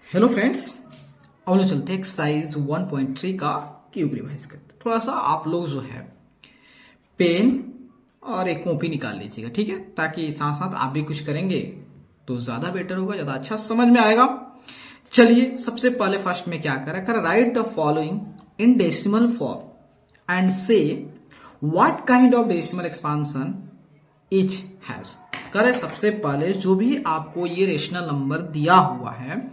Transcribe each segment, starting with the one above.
Hello friends, अब लोग चलते हैं एक्सरसाइज 1.3 का क्यूब रिवाइज करते। थोड़ा सा आप लोग जो है पेन और एक कॉपी निकाल लीजिएगा, ठीक है, ताकि साथ साथ आप भी कुछ करेंगे तो ज्यादा बेटर होगा, ज्यादा अच्छा समझ में आएगा। चलिए सबसे पहले फर्स्ट में क्या करा write the following in decimal form and say what kind of decimal expansion each has. करे सबसे पहले जो भी आपको ये रेशनल नंबर दिया हुआ है,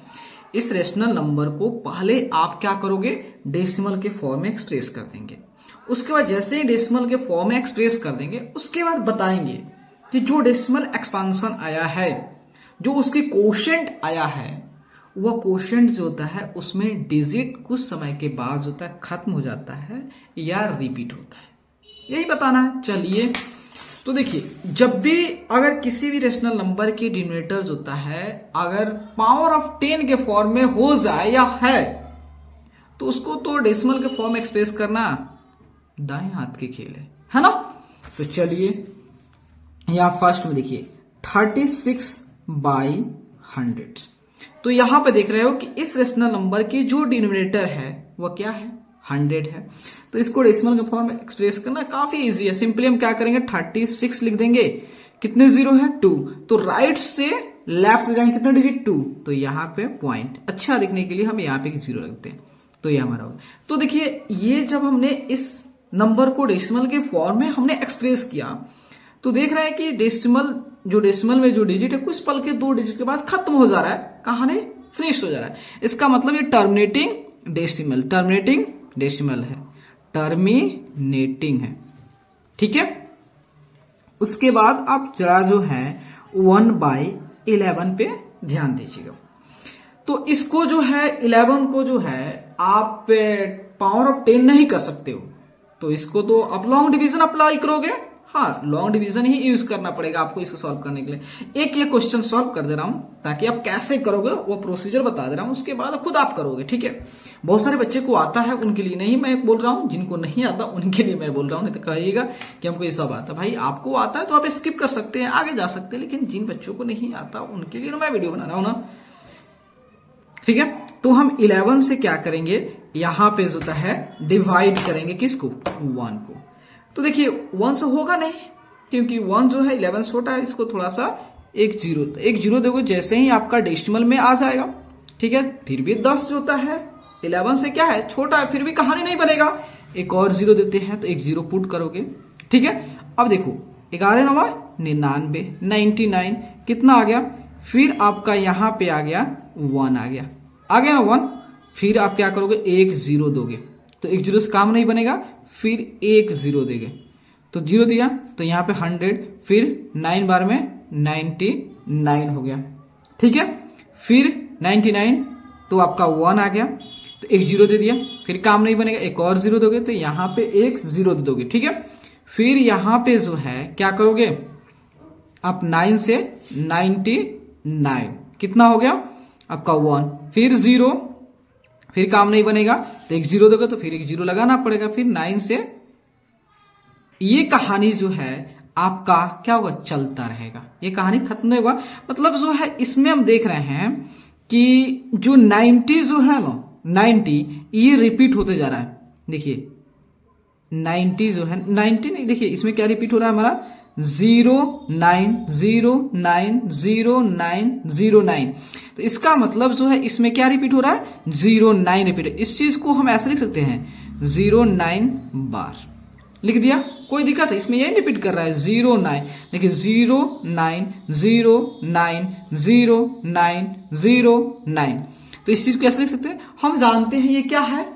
इस रेशनल नंबर को पहले आप क्या करोगे, डेसिमल के फॉर्म में एक्सप्रेस कर देंगे। उसके बाद जैसे ही डेसिमल के फॉर्म में एक्सप्रेस कर देंगे, उसके बाद बताएंगे कि जो डेसिमल एक्सपांशन आया है, जो उसकी कोशेंट आया है, वह कोशेंट जो होता है उसमें डिजिट कुछ समय के बाद जो होता है खत्म हो जाता है या रिपीट होता है, यही बताना है। चलिए तो देखिए, जब भी अगर किसी भी रेशनल नंबर की डिनोमिनेटर होता है अगर पावर ऑफ 10 के फॉर्म में हो जाए या है, तो उसको तो डेसिमल के फॉर्म में एक्सप्रेस करना दाएं हाथ के खेल है ना। तो चलिए यहां फर्स्ट में देखिए 36/100। तो यहां पे देख रहे हो कि इस रेशनल नंबर की जो डिनोमिनेटर है वह क्या है, 100 है। तो इसको डेसिमल के फॉर्म में एक्सप्रेस करना काफी इजी है। सिंपली हम क्या करेंगे, 36 लिख देंगे, कितने जीरो है 2, तो राइट से लेफ्ट जाएंगे, कितने डिजिट 2, तो यहाँ पे पॉइंट अच्छा दिखने के लिए हम यहाँ पे जीरो रखते हैं, तो ये हमारा होगा। तो देखिए ये जब हमने इस नंबर को डेसिमल के फॉर्म में हमने एक्सप्रेस किया, तो देख रहे हैं कि डेसिमल में जो डिजिट है कुछ पल के 2 डिजिट के बाद खत्म हो जा रहा है, कहानी फिनिश हो जा रहा है। इसका मतलब ये टर्मिनेटिंग डेसिमल है, टर्मिनेटिंग है, ठीक है। उसके बाद आप जरा जो है 1/11 पे ध्यान दीजिएगा। तो इसको जो है 11 को जो है आप पावर ऑफ 10 नहीं कर सकते हो, तो इसको तो आप लॉन्ग डिवीजन अप्लाई करोगे। हाँ, लॉन्ग डिवीजन ही यूज करना पड़ेगा आपको इसको सॉल्व करने के लिए। एक ये क्वेश्चन सॉल्व कर दे रहा हूं ताकि आप कैसे करोगे वो प्रोसीजर बता दे रहा हूं, उसके बाद खुद आप करोगे, ठीक है। बहुत सारे बच्चे को आता है, उनके लिए नहीं मैं बोल रहा हूं, जिनको नहीं आता उनके लिए मैं बोल रहा हूं। नहीं तो कहिएगा कि हमको ये सब आता, भाई आपको आता है तो आप स्किप कर सकते हैं, आगे जा सकते हैं, लेकिन जिन बच्चों को नहीं आता उनके लिए मैं वीडियो बना रहा हूं ना, ठीक है। तो हम 11 से क्या करेंगे, यहां पे जो होता है डिवाइड करेंगे किसको, 1 को। तो देखिए 1 से होगा नहीं, क्योंकि 1 जो है 11 छोटा है, इसको थोड़ा सा एक जीरो देखो, जैसे ही आपका डेसिमल में आ जाएगा, ठीक है। फिर भी 10 जो होता है 11 से क्या है, छोटा है, फिर भी कहानी नहीं बनेगा, एक और जीरो देते हैं तो एक जीरो पुट करोगे, ठीक है। अब देखो 11 9 99, 99 कितना आ गया, फिर आपका यहां पे आ गया 1 आ गया ना 1, फिर आप क्या करोगे, एक जीरो दोगे, तो एक जीरो से काम नहीं बनेगा, फिर एक जीरो देंगे, तो जीरो दिया तो यहाँ पे 100, फिर 9 बार में 99 हो गया, ठीक है। फिर 99 तो आपका 1 आ गया, तो एक जीरो दे दिया, फिर काम नहीं बनेगा, एक और जीरो दोगे तो यहाँ पे एक जीरो दे दोगे, ठीक है। फिर यहाँ पे जो है क्या करोगे आप, 9 से 99 कितना हो गया आपका 1, फिर जीरो, फिर काम नहीं बनेगा तो एक जीरो दोगे, तो फिर एक जीरो लगाना पड़ेगा, फिर 9 से ये कहानी जो है आपका क्या होगा, चलता रहेगा, ये कहानी खत्म नहीं होगा। मतलब जो है इसमें हम देख रहे हैं कि जो 90 जो है ना 90 ये रिपीट होते जा रहा है। देखिए 90 जो है 90 नहीं, देखिए इसमें क्या रिपीट हो रहा है हमारा, 09090909। तो इसका मतलब जो है इसमें क्या रिपीट हो रहा है, 09 रिपीट। इस चीज को हम ऐसे लिख सकते हैं 09 बार, लिख दिया, कोई दिक्कत है इसमें, यही रिपीट कर रहा है 09। देखिए 09090909। तो इस चीज को ऐसे लिख सकते हैं, हम जानते हैं ये क्या है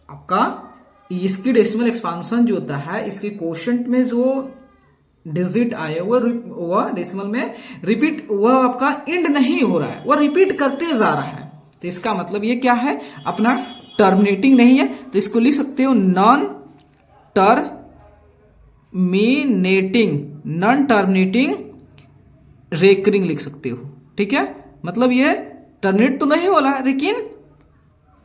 आपका, इसकी डेसिमल एक्सपांशन जो होता है, इसके कोशेंट में जो डिजिट आए वह डेसिमल में रिपीट, वह आपका एंड नहीं हो रहा है, वह रिपीट करते जा रहा है। तो इसका मतलब ये क्या है अपना, टर्मिनेटिंग नहीं है, तो इसको लिख सकते हो नॉन टर्मिनेटिंग रेकरिंग लिख सकते हो, ठीक है। मतलब ये टर्मिनेट तो नहीं हो रहा है, लेकिन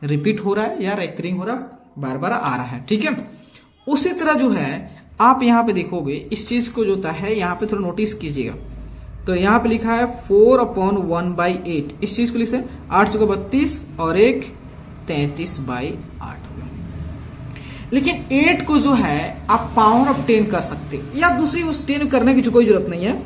रिपीट हो रहा है या रेकरिंग हो रहा है, बार बार आ रहा है, ठीक है। उसी तरह जो है आप यहां पे देखोगे इस चीज को जो होता है, यहां पे थोड़ा नोटिस कीजिएगा तो यहां पे लिखा है 4/1/8, इस चीज को लिख सकते 8 चौका 32 और 1 33/8। लेकिन 8 को जो है आप पावर ऑफ 10 कर सकते हो, या दूसरी उस 10 करने की कोई जरूरत नहीं है।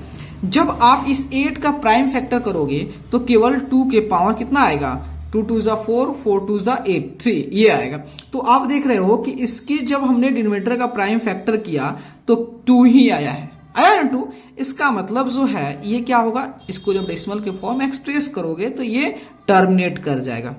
जब आप इस 8 का प्राइम फैक्टर करोगे तो केवल 2 के पावर कितना आएगा, 2 2 जा 4, 4 2 जा 8, 3 ये आएगा। तो आप देख रहे हो कि इसकी जब हमने डिनोमिनेटर का प्राइम फैक्टर किया तो 2 ही आया है, आया ना 2। इसका मतलब जो है ये क्या होगा, इसको जब डेसिमल के फॉर्म में एक्सप्रेस करोगे तो ये टर्मिनेट कर जाएगा,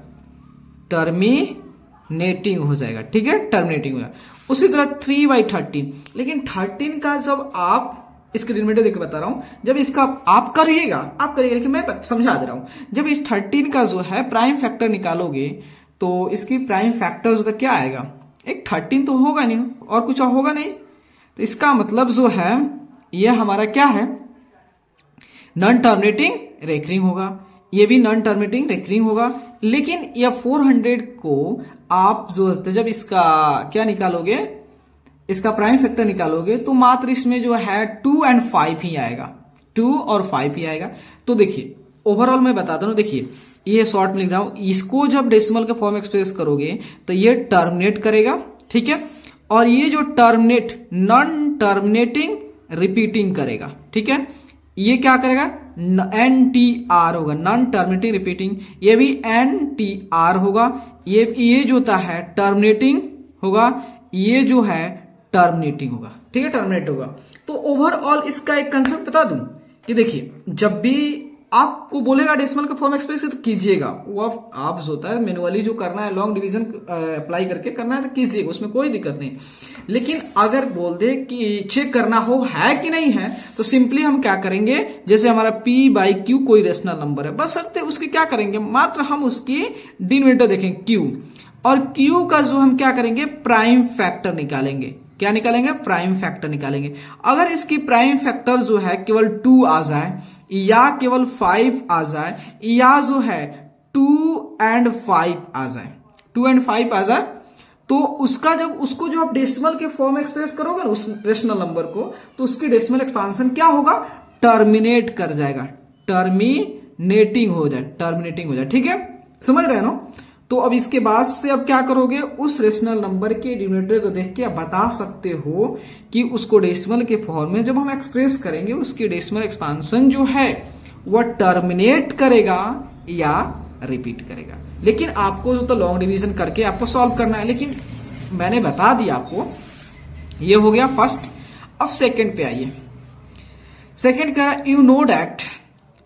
टर्मिनेटिंग हो जाएगा, ठीक है, टर्मिनेटिंग हो जाएगा। उसी तरह 3/13, लेकिन 13 का जब आप इसके डिनोमिनेटर देख के बता रहा हूं, जब इसका आप करिएगा लेकिन मैं समझा दे रहा हूं। जब इस 13 का जो है प्राइम फैक्टर निकालोगे तो इसकी प्राइम फैक्टर जो क्या आएगा, एक 13 तो होगा नहीं और कुछ होगा नहीं। तो इसका मतलब जो है ये हमारा क्या है, नॉन टर्मिनेटिंग रेकरिंग होगा, ये भी नॉन टर्मिनेटिंग रेकरिंग होगा। लेकिन ये 400 को आप जो जब इसका क्या निकालोगे, इसका प्राइम फैक्टर निकालोगे तो मात्र इसमें जो है 2 और 5 ही आएगा, 2 और 5 ही आएगा। तो देखिए ओवरऑल मैं बता दूं, देखिए ये शॉर्ट में लिख रहा हूं, इसको जब डेसिमल के फॉर्म एक्सप्रेस करोगे तो ये टर्मिनेट करेगा, ठीक है, और ये जो टर्मिनेट नॉन टर्मिनेटिंग रिपीटिंग करेगा, ठीक है, ये क्या करेगा, NTR होगा, नॉन टर्मिनेटिंग रिपीटिंग, ये भी NTR होगा, ये जो होता है टर्मिनेटिंग होगा, ये जो है टर्मिनेटिंग होगा, ठीक है, टर्मिनेट होगा। तो ओवरऑल इसका एक कंसेप्ट बता दूं कि देखिए जब भी आपको बोलेगा डेसिमल का फॉर्म एक्सप्रेस तो कीजिएगा, वो आप जो होता है मैनुअली जो करना है लॉन्ग डिवीजन अप्लाई करके करना है तो कीजिएगा, उसमें कोई दिक्कत नहीं। लेकिन अगर बोल दे कि चेक करना हो है कि नहीं है तो सिंपली हम क्या करेंगे, जैसे हमारा P/Q कोई रेशनल नंबर है, बस सकते उसके क्या करेंगे, मात्र हम उसकी डिनोमिनेटर देखेंगे Q, और Q का जो हम क्या करेंगे प्राइम फैक्टर निकालेंगे, क्या निकालेंगे, प्राइम फैक्टर निकालेंगे। अगर इसकी प्राइम फैक्टर जो है केवल 2 आ जाए या केवल 5 आ जाए या जो है 2 और 5 आ जाए, 2 और 5 आ जाए, तो उसका जब उसको जो आप डेसिमल के फॉर्म में एक्सप्रेस करोगे ना उस रेशनल नंबर को, तो उसकी डेसिमल एक्सपांशन क्या होगा, टर्मिनेट कर जाएगा, टर्मिनेटिंग हो जाए, ठीक है, समझ रहे हैं ना। तो अब इसके बाद से अब क्या करोगे, उस रेशनल नंबर के डिनोमिनेटर को देख के आप बता सकते हो कि उसको डेसिमल के फॉर्म में जब हम एक्सप्रेस करेंगे उसकी डेसिमल एक्सपांशन जो है वह टर्मिनेट करेगा या रिपीट करेगा। लेकिन आपको जो तो लॉन्ग डिवीजन करके आपको सॉल्व करना है, लेकिन मैंने बता दिया आपको, ये हो गया फर्स्ट। अब सेकंड पे आइए, सेकंड कह रहा you know that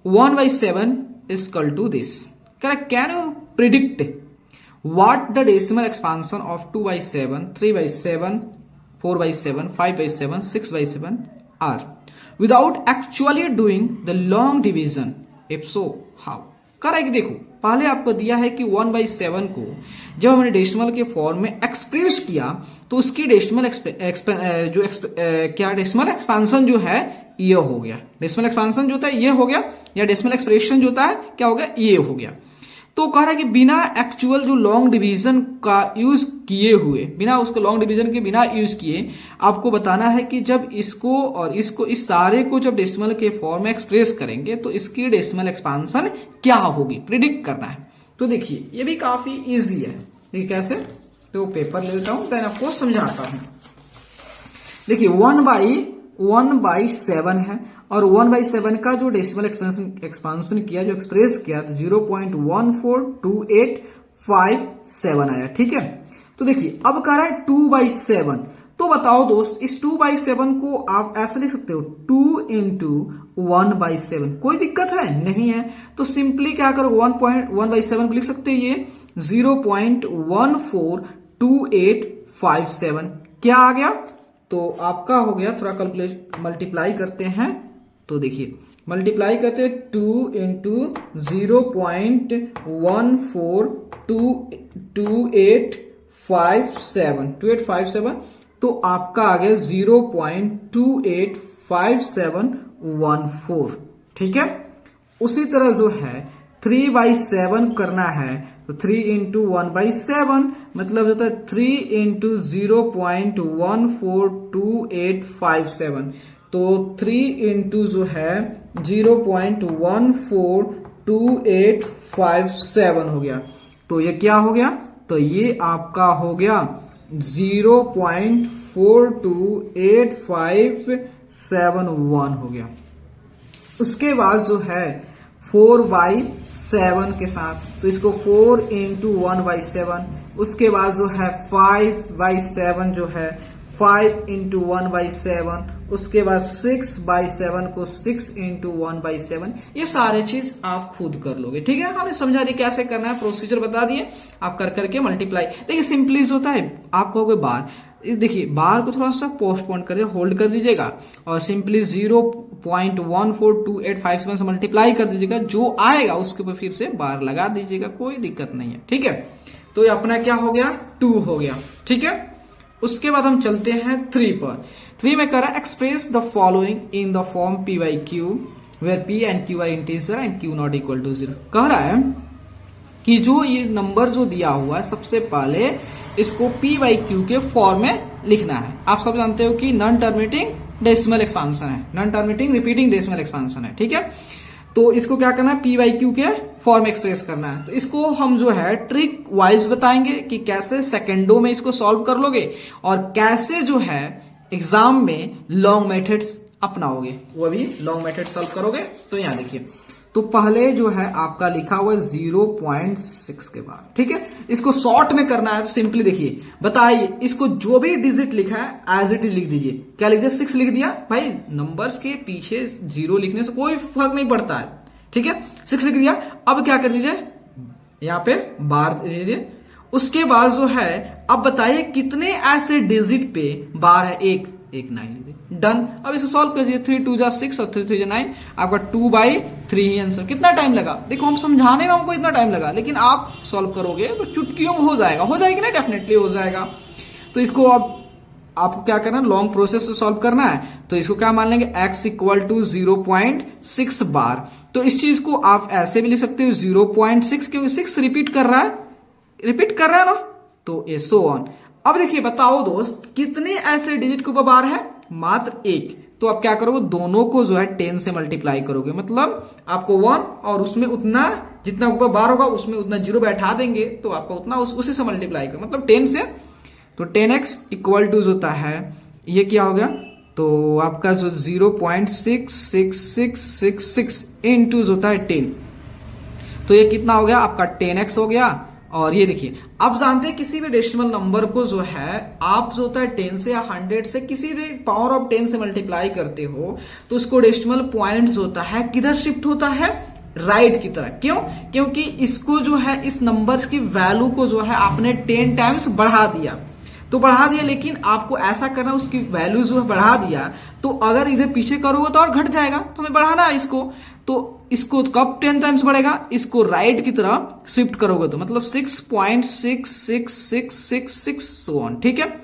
1/7 is equal to this, कह रहा can you predict what the decimal expansion of 2/7, 3/7, 4/7, 5/7, 6/7 are without actually doing the long division, if so how। कह रहा है कि देखो पहले आपको दिया है कि 1/7 को जब हमने डेसिमल के फॉर्म में एक्सप्रेस किया तो उसकी डेसिमल डेसिमल एक्सपांशन जो है ये हो गया, डेसिमल एक्सपांशन जो होता है ये हो गया, या डेसिमल एक्सप्रेशन जो होता है क्या हो गया, ये हो गया। तो कह रहा है कि बिना एक्चुअल जो लॉन्ग डिवीजन का यूज किए हुए, बिना उसको लॉन्ग डिवीजन के बिना यूज किए आपको बताना है कि जब इसको और इसको इस सारे को जब डेसिमल के फॉर्म में एक्सप्रेस करेंगे तो इसकी डेसिमल एक्सपांशन क्या होगी, प्रिडिक्ट करना है। तो देखिए ये भी काफी इजी है, देखिए कैसे, तो पेपर ले लेता हूं देन आपको समझाता हूं। देखिए 1/7 है और 1/7 का जो डेसिमल एक्सपांशन किया, जो एक्सप्रेस किया तो 0.142857 आया, ठीक है। तो देखिए अब कह रहा है 2/7, तो बताओ दोस्त इस 2/7 को आप ऐसा लिख सकते हो 2 × 1/7, कोई दिक्कत है नहीं है। तो सिंपली क्या करो 1/7 को लिख सकते हैं ये 0.142857, क्या आ गया, तो आपका हो गया, थोड़ा कैलकुलेट मल्टीप्लाई करते हैं, तो देखिए मल्टीप्लाई करते हैं 2 × 0.142857, तो आपका आ गया 0.285714, ठीक है। उसी तरह जो है 3/7 करना है तो 3 × 1/7 मतलब होता है 3 × 0.142857, तो 3 इंटू जो है 0.142857 हो गया। तो ये क्या हो गया, तो ये आपका हो गया 0.428571 हो गया। उसके बाद जो है 4/7 के साथ, तो इसको 4 इंटू 1/7, उसके बाद जो है 5/7 जो है 5 इंटू 1/7, उसके बाद 6/7 को 6 इंटू 1/7। ये सारे चीज आप खुद कर लोगे, ठीक है। हमने समझा दिया कैसे करना है, प्रोसीजर बता दिए, आप कर करके मल्टीप्लाई। देखिए सिंपली होता है, आप कहोगे बार, देखिए बार को थोड़ा सा पोस्टपोन कर होल्ड कर दीजिएगा और सिंपली 0.142857 से मल्टीप्लाई कर दीजिएगा, जो आएगा उसके ऊपर फिर से बार लगा दीजिएगा, कोई दिक्कत नहीं है, ठीक है। तो ये अपना क्या हो गया, 2 हो गया, ठीक है। उसके बाद हम चलते हैं 3 पर। 3 में करा express the following in the form p by q where p and q are integer and q not equal to 0। कह रहा है कि जो ये नंबर जो दिया हुआ है, सबसे पहले इसको p by q के फॉर्म में लिखना है। आप सब जानते हो कि नॉन टर्मिनेटिंग डेसिमल एक्सपांशन है, non terminating repeating decimal expansion है, ठीक है। तो इसको क्या करना है, p by q के फॉर्म एक्सप्रेस करना है। तो इसको हम जो है ट्रिक वाइज बताएंगे कि कैसे सेकेंडों में इसको सॉल्व कर लोगे और कैसे जो है एग्जाम में लॉन्ग मेथड्स अपनाओगे, वो भी लॉन्ग मेथड सॉल्व करोगे। तो यहां देखिए, तो पहले जो है आपका लिखा हुआ 0.6 के बाद, ठीक है। इसको शॉर्ट में करना है, तो सिंपली देखिए बताइए, इसको जो भी डिजिट लिखा है एज इट इज लिख दीजिए। क्या लिख दिया, 6 लिख दिया। भाई नंबर्स के पीछे 0 लिखने से कोई फर्क नहीं पड़ता है, ठीक है। 6 लिख दिया। अब क्या कर दीजिए, यहां पे बार दे दीजिए। उसके बाद जो है अब बताइए कितने ऐसे डिजिट पे बार है, एक 9 लीजिए, डन। अब इसको सॉल्व कर दीजिए, 3 2 जा 6 और 3 3 जा 9, आपका 2/3 ही आंसर। कितना टाइम लगा, देखो हम समझाने में हमको इतना टाइम लगा, लेकिन आप सॉल्व करोगे तो चुटकियों में हो जाएगा, हो जाएगी ना, डेफिनेटली हो जाएगा। तो इसको अब आपको क्या करना है, लॉन्ग प्रोसेस से सॉल्व करना है। तो इसको क्या मान लेंगे, x इक्वल टू 0.6 बार। तो इस चीज को आप ऐसे भी लिख सकते हो 0.6, क्योंकि 6 रिपीट कर रहा है ना, तो ए सो ऑन। अब देखिए बताओ दोस्त, कितने ऐसे डिजिट के ऊपर बार है, मात्र 1। तो आप क्या करोगे, दोनों को जो है 10 से मल्टीप्लाई करोगे, मतलब आपको 1 और उसमें उतना जितना ऊपर बार होगा उसमें उतना 0 बैठा देंगे, तो आपका उतना उसी से मल्टीप्लाई करो, मतलब 10 से। तो 10x इक्वल टू होता है, ये क्या हो गया, तो आपका जो 0.66666 इंटू होता है 10, तो ये कितना हो गया आपका 10x हो गया। और ये देखिए, आप जानते हैं किसी भी डेसिमल नंबर को जो है आप जो होता है 10 से या 100 से किसी भी पावर ऑफ 10 से मल्टीप्लाई करते हो, तो उसको डेसिमल पॉइंट जो होता है किधर शिफ्ट होता है, राइट की तरह। क्यों, क्योंकि इसको जो है इस नंबर की वैल्यू को जो है आपने 10 टाइम्स बढ़ा दिया, तो बढ़ा दिया, लेकिन आपको ऐसा करना उसकी वैल्यू जो है बढ़ा दिया, तो अगर इधर पीछे करोगे तो और घट जाएगा, तो हमें बढ़ाना है इसको। तो इसको कब 10 टाइम्स बढ़ेगा, इसको राइट की तरह शिफ्ट करोगे तो मतलब 6.6666 सो ऑन, ठीक है।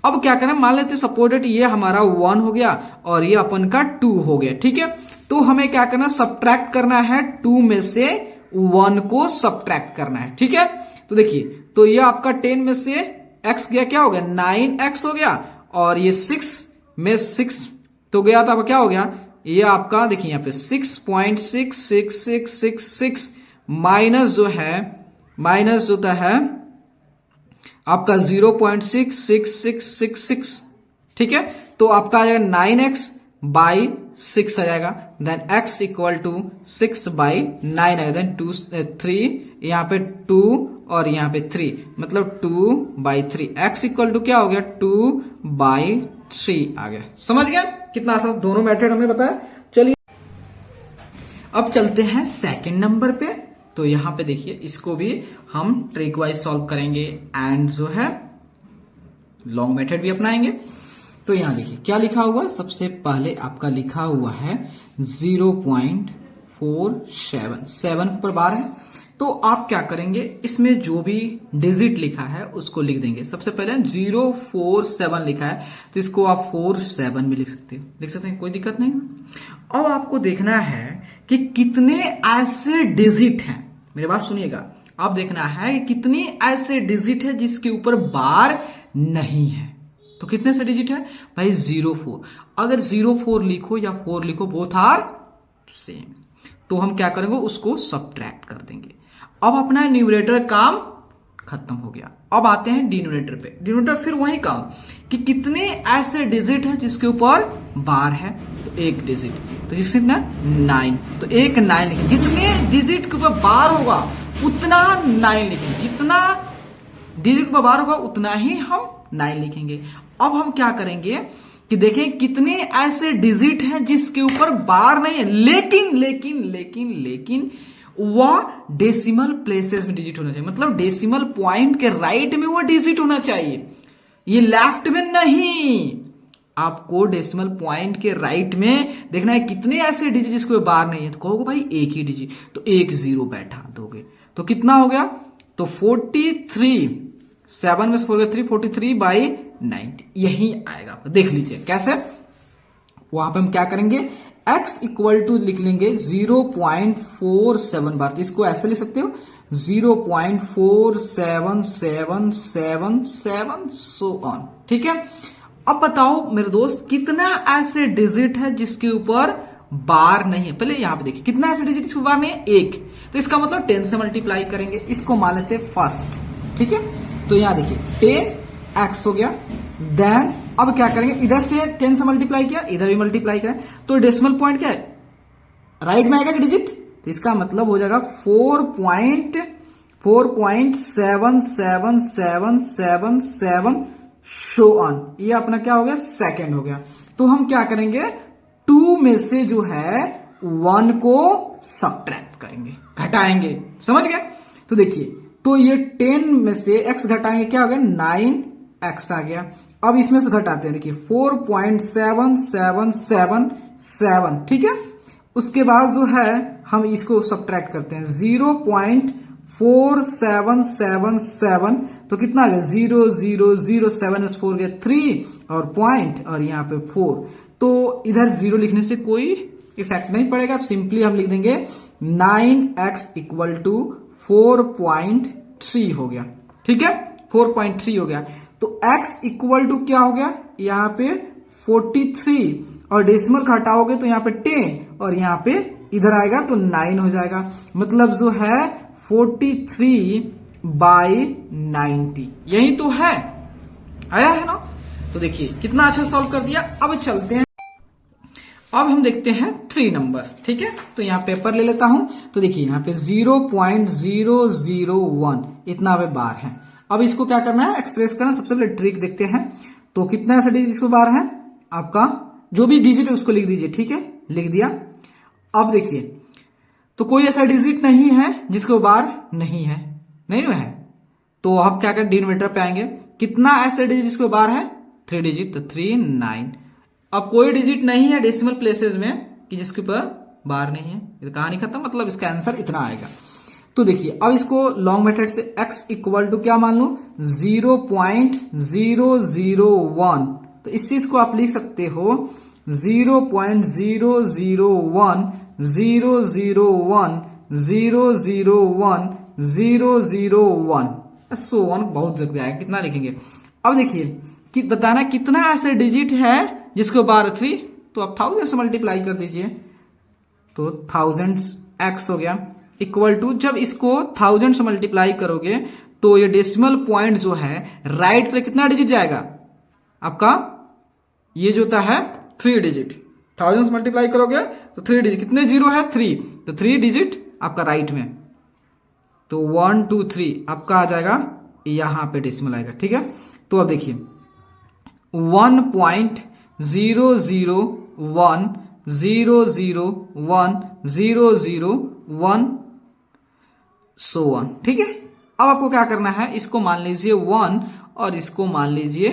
अब क्या करना, मान लेते सपोर्टेड ये हमारा 1 हो गया और ये अपन का 2 हो गया, ठीक है। तो हमें क्या करना, सब्ट्रैक्ट करना है, 2 में से 1 को सब्ट्रैक्ट करना है, ठीक है। तो देखिए, तो ये आपका 10 में से x गया, क्या हो गया, 9x हो गया, और ये 6 में 6 तो गया था, अब क्या हो गया, ये आपका देखिए यहाँ पे 6.66666 माइनस जो है, माइनस होता है आपका 0.66666, ठीक है। तो आपका आ जाएगा 9x/6 आ जाएगा, देन x इक्वल टू 6/9 आएगा, देन 3 यहाँ पे 2 और यहाँ पे 3, मतलब 2/3। x इक्वल टू क्या हो गया, 2/3 आ गया। समझ गया कितना आसान, दोनों मेथड हमने बताया। चलिए अब चलते हैं सेकंड नंबर पे। तो यहां पे देखिए, इसको भी हम ट्रिक वाइज सॉल्व करेंगे एंड जो है लॉन्ग मेथड भी अपनाएंगे। तो यहां देखिए क्या लिखा हुआ, सबसे पहले आपका लिखा हुआ है 0.47, 7 पर बार है। तो आप क्या करेंगे, इसमें जो भी डिजिट लिखा है उसको लिख देंगे। सबसे पहले 047 लिखा है, तो इसको आप 47 भी लिख सकते हैं, कोई दिक्कत नहीं। अब आपको देखना है कि कितने ऐसे डिजिट हैं, मेरी बात सुनिएगा, आप देखना है कि कितने ऐसे डिजिट है जिसके ऊपर बार नहीं है। तो कितने से डिजिट है भाई 04। अगर 04 लिखो या 4 लिखो बोथ आर सेम, तो हम क्या करेंगे उसको सब्ट्रैक्ट कर देंगे। अब अपना न्यूमरेटर काम खत्म हो गया। अब आते हैं डिनोमिनेटर पे। डिनोमिनेटर फिर वही काम कि कितने ऐसे डिजिट है जिसके ऊपर बार है, तो एक डिजिट, तो जिसके कितना 9, तो एक 9 लिखेंगे। जितने डिजिट के ऊपर बार होगा उतना 9 लिखेंगे, जितना डिजिट के ऊपर बार होगा उतना ही हम 9 लिखेंगे। अब हम क्या करेंगे कि देखें कितने ऐसे डिजिट हैं जिसके ऊपर बार नहीं है, लेकिन लेकिन लेकिन लेकिन वह डेसिमल प्लेसेस में डिजिट होना चाहिए, मतलब डेसिमल पॉइंट के राइट में वो डिजिट होना चाहिए, ये लेफ्ट में नहीं। आपको डेसिमल पॉइंट के राइट में देखना है कितने ऐसे डिजिट जिसके बार नहीं है, तो कहोगे भाई एक ही डिजिट, तो एक 0 बैठा दोगे, तो कितना हो गया, तो 43, 7 में से 4 गया 3, 43 बाई 90 यही आएगा। देख लीजिए कैसे, वहां पे हम क्या करेंगे x इक्वल टू लिख लेंगे 0.47 बार, तो इसको ऐसे लिख सकते हो 0.477777 सो ऑन। ठीक है, अब बताओ मेरे दोस्त कितना ऐसे डिजिट है जिसके ऊपर बार नहीं है। पहले यहां पे देखिए कितना ऐसे डिजिट जिसके ऊपर बार नहीं है, एक, तो इसका मतलब 10 से मल्टीप्लाई करेंगे, इसको मान लेते हैं फर्स्ट। ठीक है, तो यहां देखिए 10x हो गया, देन अब क्या करेंगे, इधर से 10 से मल्टीप्लाई किया, इधर भी मल्टीप्लाई करें, तो डेसिमल पॉइंट क्या है राइट में आएगा कि डिजिट, तो इसका मतलब हो जाएगा 4.777777 शो ऑन। ये अपना क्या हो गया सेकंड हो गया। तो हम क्या करेंगे 2 में से जो है 1 को सब्ट्रैक्ट करेंगे, घटाएंगे, समझ गए। तो देखिए, तो ये 10 में से x घटाएंगे, क्या हो गया 9x आ गया। अब इसमें से घटाते हैं, देखिए 4.7777, ठीक है। उसके बाद जो है हम इसको सब्ट्रैक्ट करते हैं 0.4777, तो कितना आ गया 0007 4 गया 3 और पॉइंट और यहाँ पे 4, तो इधर 0 लिखने से कोई इफेक्ट नहीं पड़ेगा, सिंपली हम लिख देंगे 9x इक्वल टू 4.3 हो गया। ठीक है, 4.3 हो गया। तो x इक्वल टू क्या हो गया यहाँ पे 43 और डेसिमल घटाओगे तो यहाँ पे 10 और यहाँ पे इधर आएगा तो 9 हो जाएगा, मतलब जो है 43/90 यही तो है, आया है ना। तो देखिए कितना अच्छा सॉल्व कर दिया। अब चलते हैं, अब हम देखते हैं 3 नंबर। ठीक है, तो यहाँ पेपर ले लेता हूं, तो देखिए यहाँ पे 0.001 इतना पे बार है। अब इसको क्या करना है एक्सप्रेस करना, सबसे पहले ट्रिक देखते हैं। तो कितना ऐसा डिजिट इसको बार है, आपका जो भी डिजिट है उसको लिख दीजिए। ठीक है, लिख दिया। अब देखिए, तो कोई ऐसा डिजिट नहीं है जिसको बार नहीं है, नहीं है, तो हम क्या करें डिनोमिनेटर पे आएंगे, कितना ऐसा डिजिट जिसको बार है 3 डिजिट, तो 3 9। अब कोई डिजिट नहीं है डेसिमल प्लेसेस में कि जिसके ऊपर बार नहीं है, तो कहानी खत्म, मतलब इसका आंसर इतना आएगा। तो देखिए अब इसको लॉन्ग मेथड से x इक्वल टू क्या मान लू 0.001, तो इस चीज को आप लिख सकते हो 0.001001001 सो वन, बहुत जल्दी आएगा, कितना लिखेंगे। अब देखिए कि बताना कितना ऐसे डिजिट है जिसको बार 3, तो आप 1000 से मल्टीप्लाई कर दीजिए, तो 1000x हो गया इक्वल टू, जब इसको 1000 से मल्टीप्लाई करोगे तो ये डेसिमल पॉइंट जो है राइट से कितना डिजिट जाएगा आपका, ये जो होता है 3 डिजिट, 1000 से मल्टीप्लाई करोगे तो 3 डिजिट, कितने जीरो है 3, तो 3 डिजिट आपका राइट में, तो 1 2 3 आपका आ जाएगा, यहां पे डेसिमल आएगा। ठीक है, तो अब देखिए 1.001001001 सो वन। ठीक है, अब आपको क्या करना है, इसको मान लीजिए 1 और इसको मान लीजिए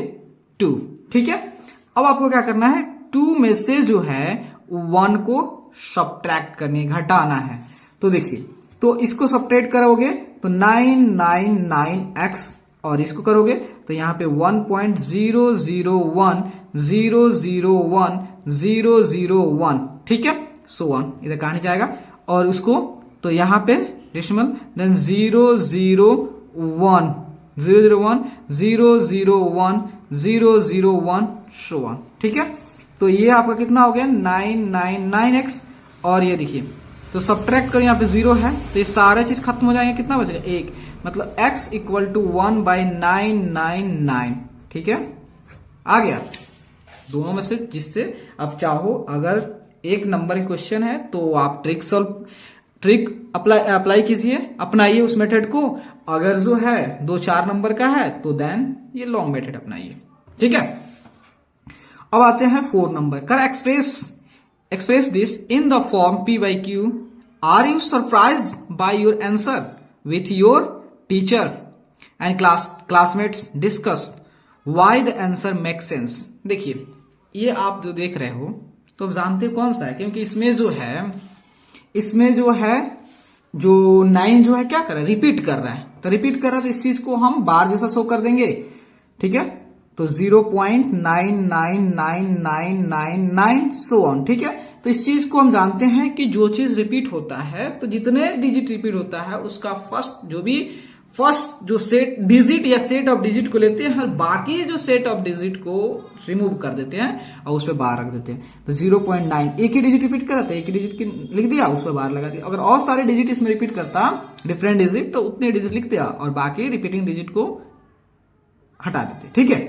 2। ठीक है, अब आपको क्या करना है 2 में से जो है 1 को सब्ट्रैक्ट करने, घटाना है। तो देखिए, तो इसको सब्ट्रैक्ट करोगे तो 999x और इसको करोगे तो यहां पे 1.001001001 ठीक है, सो वन, इधर कहा नहीं जाएगा। और उसको तो यहां पे डेसिमल, देन 001 001 001 सो ऑन। ठीक है, तो ये आपका कितना हो गया 999x, और ये देखिए तो सब्ट्रैक्ट करें, यहाँ पे 0 है तो ये सारा चीज खत्म हो जाएंगे, कितना बचेगा 1, मतलब x इक्वल टू 1/999। ठीक है, आ गया दोनों में से जिससे आप चाहो, अगर एक नंबर की क्वेश्चन है तो आप ट्रिक अप्लाई कीजिए, अपनाइए उस मेथड को। अगर जो है 2-4 नंबर का है तो देन ये लॉन्ग मेथड अपनाइए। ठीक है, अब आते हैं 4 नंबर। कर express this in the form p/q। Are you surprise by your answer with your teacher and classmates discuss why the answer make sense. देखिए ये आप जो देख रहे हो तो आप जानते हो कौन सा है, क्योंकि इसमें जो है जो 9 जो है क्या कर रहा है, रिपीट कर रहा है। तो रिपीट कर रहा है तो इस चीज को हम बार जैसा शो कर देंगे। ठीक है, तो 0.99999 सो ऑन। ठीक है, तो इस चीज को हम जानते हैं कि जो चीज रिपीट होता है तो जितने डिजिट रिपीट होता है उसका फर्स्ट जो सेट डिजिट या सेट ऑफ डिजिट को लेते हैं और बाकी जो सेट ऑफ डिजिट को रिमूव कर देते हैं और उस पर बार रख देते हैं। तो 0.9 एक ही डिजिट रिपीट कर, एक ही डिजिट लिख दिया, उस पर बार लगा दिया। अगर और सारे डिजिट इसमें रिपीट करता डिफरेंट डिजिट तो उतने डिजिट लिख दिया और बाकी रिपीटिंग डिजिट को हटा देते। ठीक है,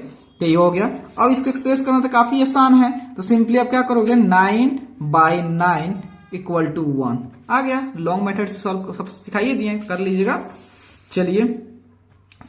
तो ये हो गया। अब इसको एक्सप्रेस करना तो काफी आसान है, तो सिंपली आप क्या करोगे 9/9 इक्वल टू 1 आ गया। लॉन्ग मेथड से सॉल्व सब सिखाइए दिए, कर लीजिएगा। चलिए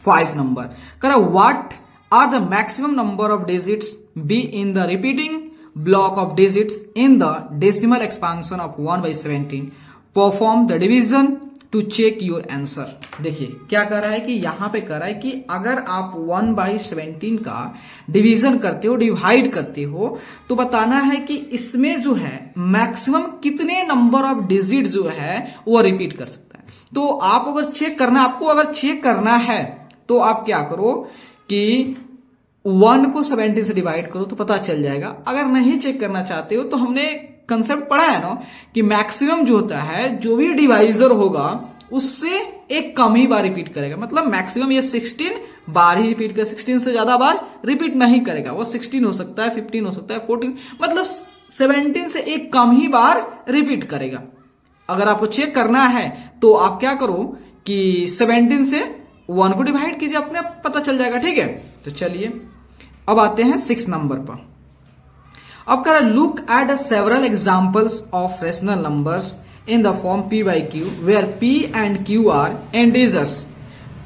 5 नंबर करा, what are the maximum number of digits be in the repeating block of digits in the decimal expansion of 1/17। Perform the division to check your answer. देखिए क्या कर रहा है कि यहां पे कर रहा है कि अगर आप 1/17 का डिवीजन करते हो, डिवाइड करते हो, तो बताना है कि इसमें जो है मैक्सिमम कितने नंबर ऑफ डिजिट जो है वो रिपीट कर सकता है। तो आप अगर चेक करना है तो आप क्या करो कि 1 को 17 से डिवाइड करो तो पता चल जाएगा। अगर नहीं चेक करना चाहते हो तो हमने कंसेप्ट पढ़ा है ना कि मैक्सिमम जो होता है, जो भी डिवाइजर होगा उससे एक कम ही बार रिपीट करेगा। मतलब मैक्सिमम ये 16 बार ही रिपीट करेगा, 16 से ज्यादा बार रिपीट नहीं करेगा। वो 16 हो सकता है, 15 हो सकता है, 14, मतलब 17 से एक कम ही बार रिपीट करेगा। अगर आपको चेक करना है तो आप क्या करो कि 17 से 1 को डिवाइड कीजिए, अपने आप पता चल जाएगा। ठीक है, तो चलिए अब आते हैं 6 नंबर पर। अब कह रहा है look at several examples of rational numbers in the form p/q where p and q are integers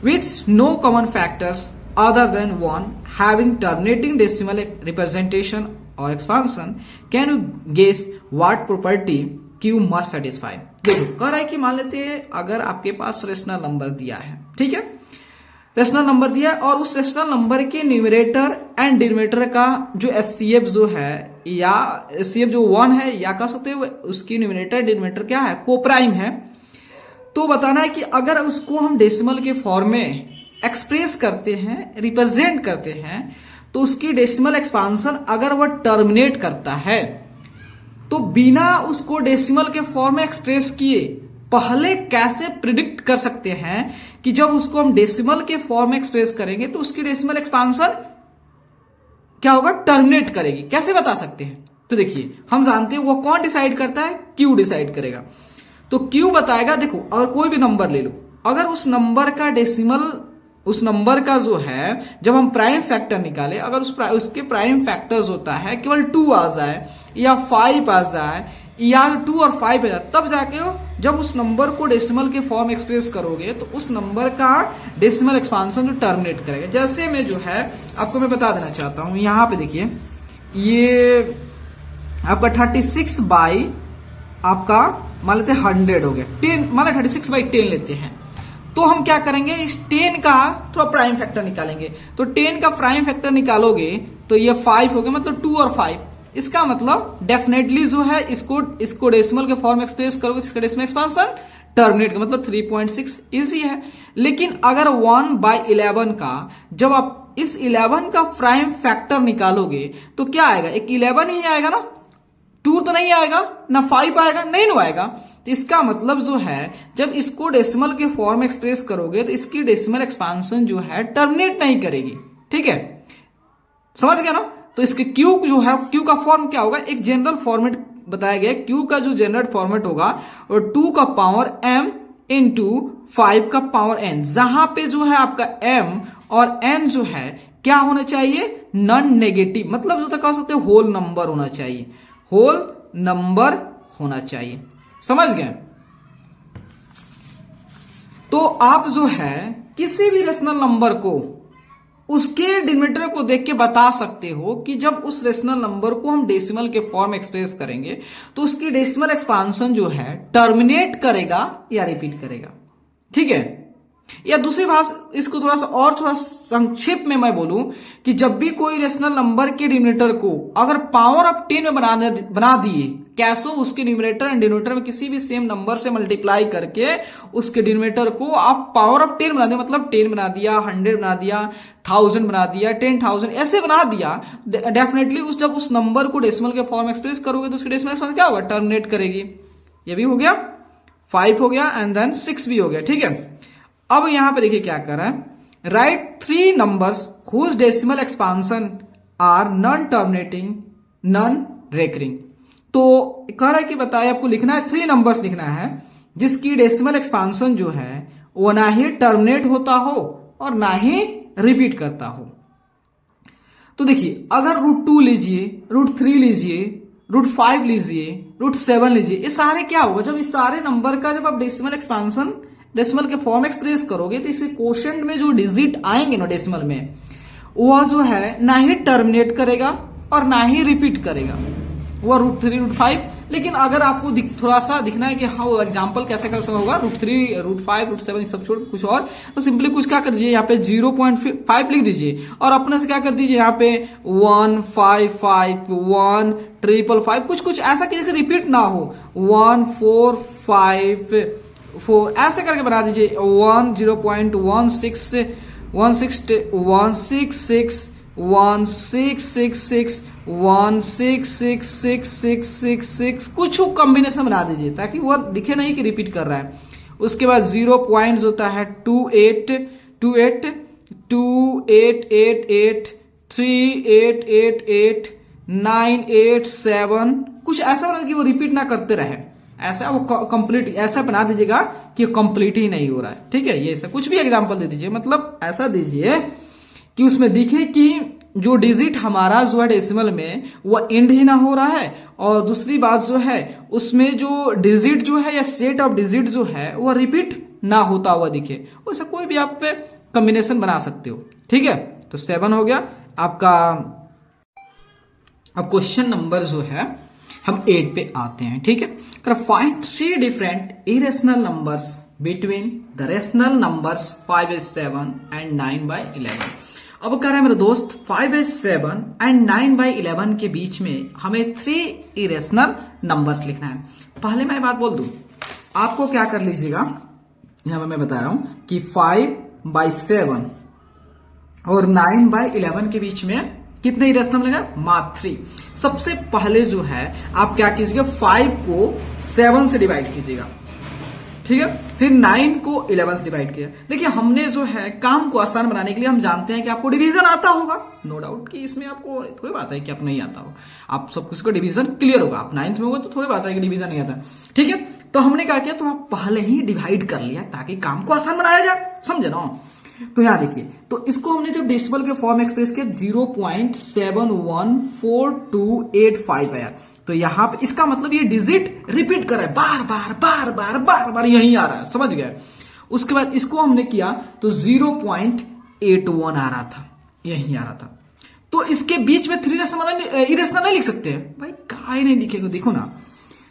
with no common factors other than 1 having terminating decimal representation or expansion. Can you guess what property Q must satisfy? देखो कह रहा है कि मान लेते हैं अगर आपके पास रेशनल नंबर दिया है, ठीक है, रेशनल नंबर दिया है और उस रेशनल नंबर के न्यूमरेटर एंड डिनोमिनेटर का जो एचसीएफ जो है या एचसीएफ जो 1 है या कह सकते हो उसकी न्यूमरेटर डिनोमिनेटर क्या है, कोप्राइम है। तो बताना है कि अगर उसको हम डेसिमल के फॉर्म में एक्सप्रेस करते हैं, रिप्रेजेंट करते हैं, तो उसकी डेसिमल एक्सपांशन अगर वह टर्मिनेट करता है तो बिना उसको डेसिमल के फॉर्म में एक्सप्रेस किए पहले कैसे प्रिडिक्ट कर सकते हैं कि जब उसको हम डेसिमल के फॉर्म में एक्सप्रेस करेंगे तो उसकी डेसिमल एक्सपांशन क्या होगा, टर्मिनेट करेगी। कैसे बता सकते हैं? तो देखिए हम जानते हैं वो कौन डिसाइड करता है, क्यू डिसाइड करेगा। तो क्यू बताएगा, देखो अगर कोई भी नंबर ले लो, अगर उस नंबर का डेसिमल, उस नंबर का जो है जब हम प्राइम फैक्टर निकाले, अगर उसके प्राइम फैक्टर्स होता है केवल 2 आ जाए या 5 आ जाए या 2 और 5 आ जाए, तब जाके जब उस नंबर को डेसिमल के फॉर्म एक्सप्रेस करोगे तो उस नंबर का डेसिमल एक्सपांशन जो टर्मिनेट करेगा। जैसे मैं जो है आपको मैं बता देना चाहता हूं, यहां पे देखिए ये आपका 36 बाई आपका मान लेते हैं 100 हो गया, 10 मान 36/10 लेते हैं। तो हम क्या करेंगे, इस 10 का थोड़ा प्राइम फैक्टर निकालेंगे। तो 10 का प्राइम फैक्टर निकालोगे तो ये 5 हो गया, मतलब 2 और 5। इसका मतलब डेफिनेटली जो है इसको डेसिमल के फॉर्म एक्सप्रेस करोगे, इसका डेसिमल एक्सपांशन टर्मिनेट, मतलब 3.6 इजी है। लेकिन अगर 1/11 का जब आप इस 11 का प्राइम फैक्टर निकालोगे तो क्या आएगा, एक 11 ही आएगा ना, 2 तो नहीं आएगा ना, 5 आएगा, नहीं ना आएगा। तो इसका मतलब जो है जब इसको डेसिमल के फॉर्म में एक्सप्रेस करोगे तो इसकी डेसिमल एक्सपांशन जो है टर्मिनेट नहीं करेगी। ठीक है, समझ गया ना। तो इसके क्यू जो है, क्यू का फॉर्म क्या होगा, एक जनरल फॉर्मेट बताया गया। क्यू का जो जनरल फॉर्मेट होगा और 2 का पावर m इंटू 5 का पावर n, जहां पे जो है आपका m और n जो है क्या होना चाहिए, नॉन नेगेटिव, मतलब जो कह सकते हो होल नंबर होना चाहिए, होल नंबर होना चाहिए। समझ गए। तो आप जो है किसी भी रेशनल नंबर को उसके डिनोमिनेटर को देख के बता सकते हो कि जब उस रेशनल नंबर को हम डेसिमल के फॉर्म एक्सप्रेस करेंगे तो उसकी डेसिमल एक्सपांशन जो है टर्मिनेट करेगा या रिपीट करेगा। ठीक है। या दूसरी बात, इसको थोड़ा संक्षेप में मैं बोलूं कि जब भी कोई रेशनल नंबर के डिनोमिनेटर को अगर पावर ऑफ 10 में बना दिए, कैसो उसके न्यूमरेटर एंड डिनोमिनेटर में किसी भी सेम नंबर से मल्टीप्लाई करके उसके डिनोमिनेटर को आप पावर ऑफ 10 बना दिया, मतलब 10 बना दिया, 100 बना दिया, 1000 बना दिया, 10,000 ऐसे बना दिया, डेफिनेटली जब उस नंबर को डेसिमल के फॉर्म एक्सप्रेस करोगे तो उसके डेसिमल एक्सपांशन क्या होगा, टर्मिनेट करेगी। ये भी हो गया, 5 हो गया एंड देन 6 भी हो गया। ठीक है। अब यहां पे देखिए क्या कर रहा है, write 3 numbers whose decimal expansion are non terminating non recurring. तो कह रहा है कि बताइए आपको लिखना है 3 नंबर्स लिखना है जिसकी डेसिमल एक्सपांशन जो है वो ना ही टर्मिनेट होता हो और ना ही रिपीट करता हो। तो देखिए अगर √2 लीजिए, √3 लीजिए, √5 लीजिए, √7 लीजिए, ये सारे क्या होगा, जब इस सारे नंबर का जब आप डेसिमल एक्सपांशन डेसिमल के फॉर्म एक्सप्रेस करोगे तो इसके कोशेंट में जो डिजिट आएंगे ना डेसिमल में, वह जो है ना ही टर्मिनेट करेगा और ना ही रिपीट करेगा, वो √3 √5। लेकिन अगर आपको थोड़ा सा दिखना है कि हाँ वो एग्जांपल कैसे कर सकता होगा, √3 √5 √7 सब छोड़ कुछ और, तो सिंपली कुछ क्या कर दीजिए, यहाँ पे 0.5 लिख दीजिए और अपने से क्या कर दीजिए, यहाँ पे 1 5 5 1 555 कुछ ऐसा कीजिए रिपीट ना हो, 1 4 5 4 ऐसे करके बना दीजिए, 1 0.16 166 1666 166666 कुछ कॉम्बिनेशन बना दीजिए ताकि वो दिखे नहीं कि रिपीट कर रहा है। उसके बाद 0 पॉइंट्स होता है 28 28 2888 3888 987 कुछ ऐसा बना कि वो रिपीट ना करते रहे, ऐसा वो कंप्लीट ऐसा बना दीजिएगा कि कंप्लीट ही नहीं हो रहा है। ठीक है। ये ऐसा कुछ भी एग्जांपल दे दीजिए, मतलब ऐसा दीजिए कि उसमें दिखे कि जो डिजिट हमारा जो है डेसिमल में वो एंड ही ना हो रहा है, और दूसरी बात जो है उसमें जो डिजिट जो है या सेट ऑफ डिजिट जो है वो रिपीट ना होता हुआ दिखे, वैसा कोई भी आप पे कॉम्बिनेशन बना सकते हो। ठीक है। तो 7 हो गया आपका। अब क्वेश्चन नंबर जो है हम 8 पे आते हैं। ठीक है। Find 3 different irrational numbers between the rational numbers 5/7 and 9/11। अब कह रहा है मेरे दोस्त 5/7 एंड 9/11 के बीच में हमें 3 इरेशनल नंबर्स लिखना है। पहले मैं बात बोल दूं, आपको क्या कर लीजिएगा, यहां पर मैं बता रहा हूं कि 5/7 और 9/11 के बीच में कितने इरेशनल मिलेगा, मात्र 3। सबसे पहले जो है आप क्या कीजिएगा, 5 को 7 से डिवाइड कीजिएगा। ठीक है। फिर 9 को 11 से डिवाइड किया। देखिए हमने जो है काम को आसान बनाने के लिए हम जानते हैं कि आपको डिवीजन आता होगा, नो डाउट कि इसमें आपको थोड़ी बात है कि आप नहीं आता हो, आप सब कुछ को डिवीजन क्लियर होगा, आप 9th में होगा तो थोड़ी बात है कि डिवीजन नहीं आता। ठीक है। तो हमने क्या किया, तो आप पहले ही डिवाइड कर लिया ताकि काम को आसान बनाया जाए, समझे ना। तो यहां देखिए, तो इसको हमने जब डेसिमल के फॉर्म एक्सप्रेस किया 0.714285 आया, तो यहां पे इसका मतलब ये डिजिट रिपीट कर रहा है, बार बार बार बार बार बार यही आ रहा है, समझ गए। उसके बाद इसको हमने किया तो 0.81 आ रहा था, यही आ रहा था। तो इसके बीच में 3 इरेशनल नहीं लिख सकते भाई, काहे नहीं लिखेगा, देखो ना।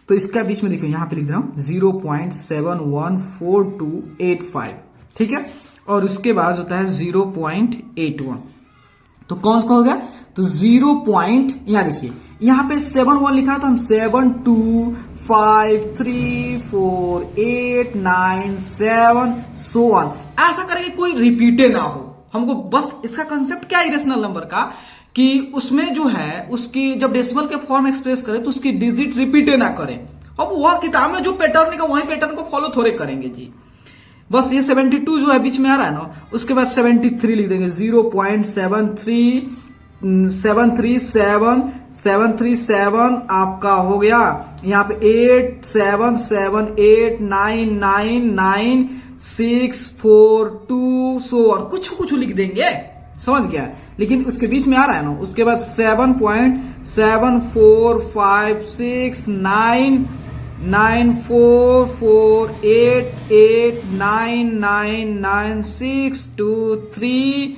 तो इसका बीच में देखो, यहां पे लिख रहा हूं 0.714285। ठीक है। और उसके बाद होता है 0.81, तो कौन सा हो गया, तो 0. यहां देखिए, यहां पे 71 लिखा है तो हम 7 2 5 3 4 8 9 7 so on ऐसा करेंगे, कोई रिपीटे ना हो। हमको बस इसका कंसेप्ट क्या है इरेशनल नंबर का, कि उसमें जो है उसकी जब डेसिमल के फॉर्म एक्सप्रेस करें तो उसकी डिजिट रिपीटे ना करें। अब वह किताब में जो पैटर्न का वही पैटर्न को फॉलो थोड़े करेंगे जी। बस ये 72 जो है बीच में आ रहा है ना, उसके बाद 73 लिख देंगे, 0.73 737 आपका हो गया, यहाँ पे 8 7 7 8 9 9 9 6 4 2 सो और कुछ कुछ लिख देंगे, समझ गया। लेकिन उसके बीच में आ रहा है ना, उसके बाद 7.7456 9 9 4 4 8 8 9 9 9 6 2 3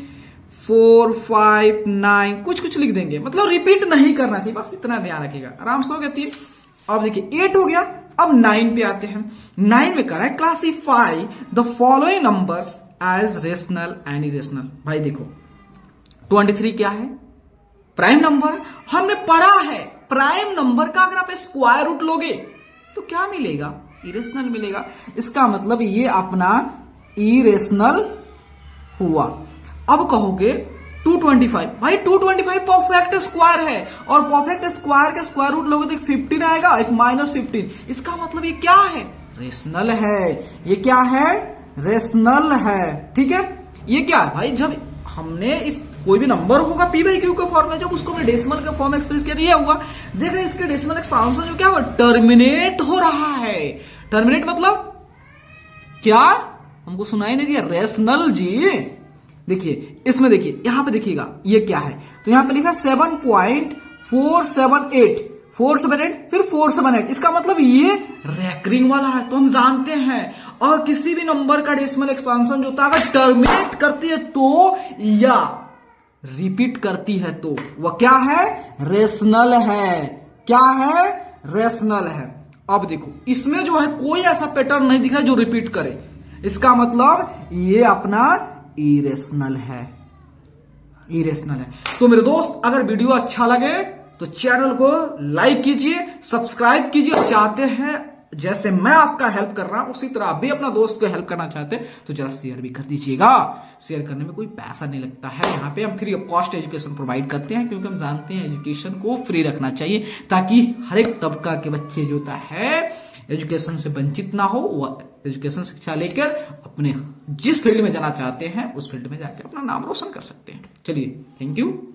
4 5 9 कुछ कुछ लिख देंगे, मतलब रिपीट नहीं करना चाहिए, बस इतना ध्यान रखिएगा। आराम से हो गया 3। अब देखिए 8 हो गया, अब 9 पे आते हैं। 9 में कर रहा है classify the following numbers as rational and irrational. भाई देखो 23 क्या है? Prime number. हमने पढ़ा है प्राइम नंबर का अगर आप स्क्वायर रूट लोगे तो क्या मिलेगा? इरेशनल मिलेगा। इसका मतलब ये अपना इरेशनल हुआ। अब कहोगे 225, भाई 225 परफेक्ट स्क्वायर है, और परफेक्ट स्क्वायर का स्क्वायर रूट लोगे तो 15 आएगा, एक -15। इसका मतलब ये क्या है? रेशनल है। ये क्या है? रेशनल है। ठीक है, ये क्या है भाई? जब हमने इस कोई भी नंबर होगा पी बाई क्यू का फॉर्म में, जब उसको हमने डेसिमल का फॉर्म एक्सप्रेस किया दिया हुआ, देख रहे हैं इसके डेसिमल एक्सपांशन जो क्या हुआ? टर्मिनेट हो रहा है। टर्मिनेट मतलब क्या? हमको सुनाई नहीं दिया? रेशनल जी। देखिए इसमें, देखिए यहां पे देखिएगा ये क्या है, तो यहां पे लिखा 7.478 478 फिर 478। इसका मतलब ये रैकरिंग वाला है। तो हम जानते हैं और किसी भी नंबर का डेसिमल एक्सपांशन जो होता है अगर टर्मिनेट करती है तो या रिपीट करती है तो वह क्या है? रेशनल है। क्या है? रेशनल है। अब देखो इसमें जो है कोई ऐसा पैटर्न नहीं दिख रहा जो रिपीट करे, इसका मतलब ये अपना इरेशनल है। इरेशनल है। तो मेरे दोस्त अगर वीडियो अच्छा लगे तो चैनल को लाइक कीजिए, सब्सक्राइब कीजिए। चाहते हैं जैसे मैं आपका हेल्प कर रहा हूं उसी तरह आप भी अपना दोस्त को हेल्प करना चाहते हैं तो जरा शेयर भी कर दीजिएगा। शेयर करने में कोई पैसा नहीं लगता है। यहाँ पे हम free of cost education provide करते हैं, क्योंकि हम जानते हैं एजुकेशन को फ्री रखना चाहिए ताकि हर एक तबका के बच्चे जो होता है एजुकेशन से वंचित ना हो, वह एजुकेशन शिक्षा लेकर अपने जिस फील्ड में जाना चाहते हैं उस फील्ड में जाकर अपना नाम रोशन कर सकते हैं। चलिए, थैंक यू।